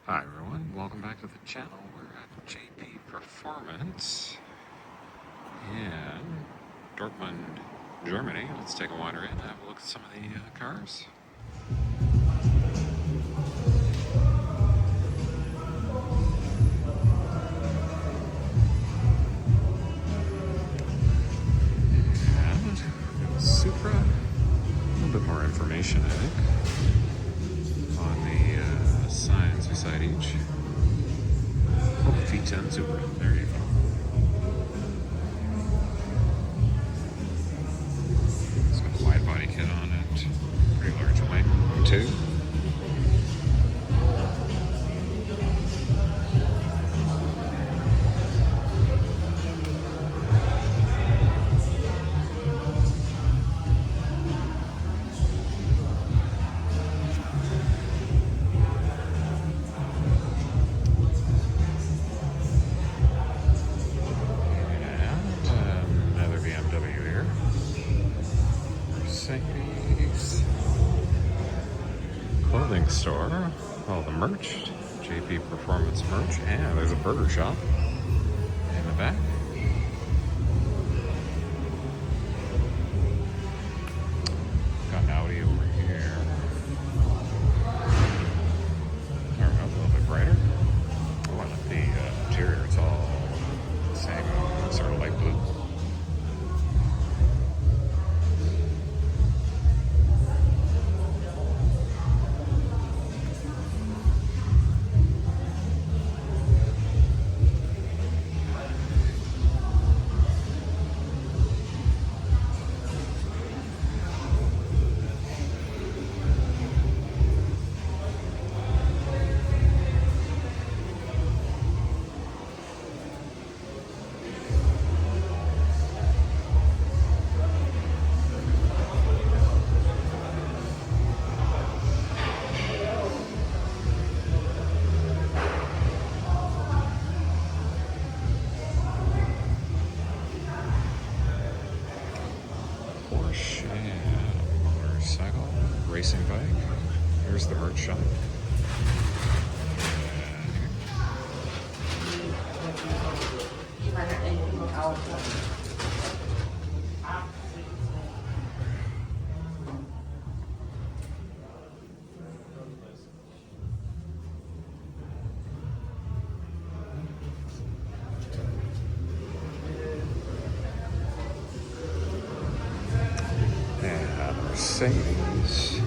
Hi everyone, welcome back to the channel. We're at JP Performance in Dortmund, Germany. Let's take a wander in and have a look at some of the cars. And Supra, a little bit more information I think on the signs beside each. Oh, V10 Supra, there you go. It's got a wide body kit on it, pretty large wing too. Clothing store, all the merch, JP Performance merch, and there's a burger shop in the back. Got an Audi over here. Or a little bit brighter. Oh, I like the interior. It's all the same sort of light blue. Porsche motorcycle racing bike. Here's the merch shop. And Mercedes.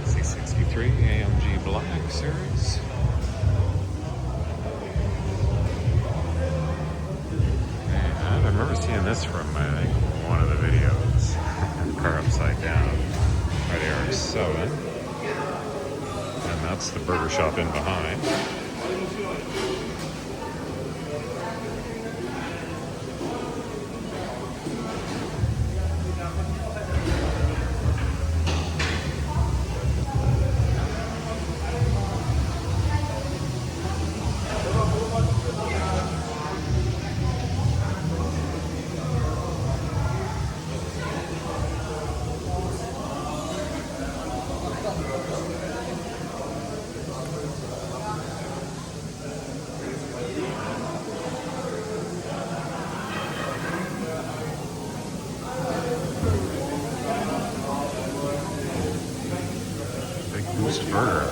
C63 AMG Black Series. And I remember seeing this from, I think, one of the videos. Car upside down. Right there, 7. And that's the burger shop in behind. Boost burger.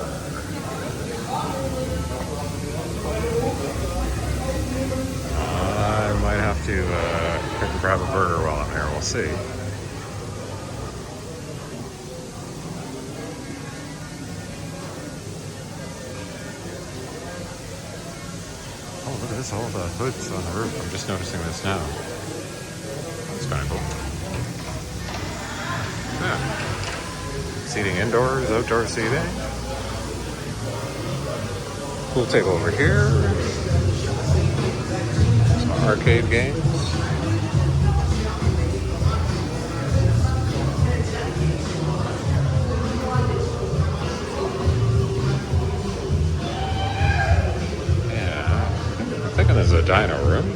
I might have to grab a burger while I'm here. We'll see. Oh, look at this, all the hoods on the roof. I'm just noticing this now. That's kind of cool. Yeah. Seating indoors, outdoor seating. Pool table over here. Some arcade games. dyno room.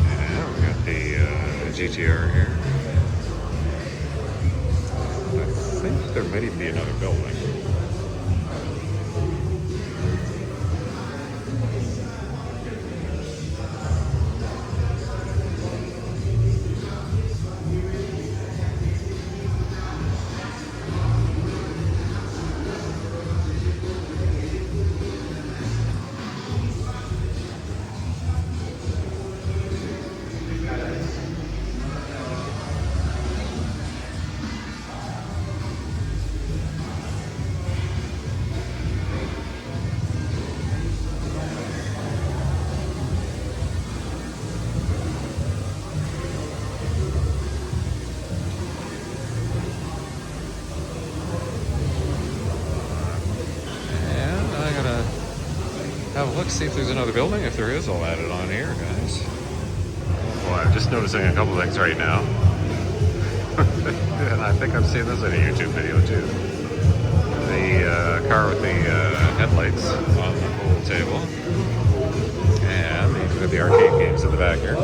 Yeah, we got the GTR here. I think there might even be another building. Have a look, see if there's another building. If there is, I'll add it on here, guys. Well, I'm just noticing a couple things right now. And I think I've seen this in a YouTube video too. The car with the headlights on the pool table. And we've got the arcade games in the back here.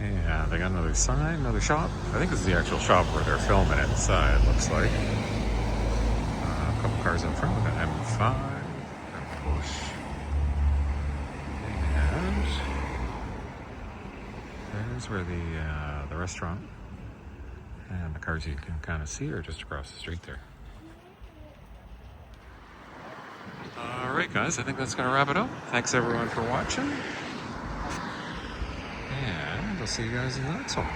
Yeah, they got another sign, another shop. I think this is the actual shop where they're filming it inside, looks like. A couple cars in front. We got M5, Bush. And there's where the restaurant and the cars you can kind of see are just across the street there. Alright guys, I think that's going to wrap it up. Thanks everyone for watching. And I'll see you guys in the next one.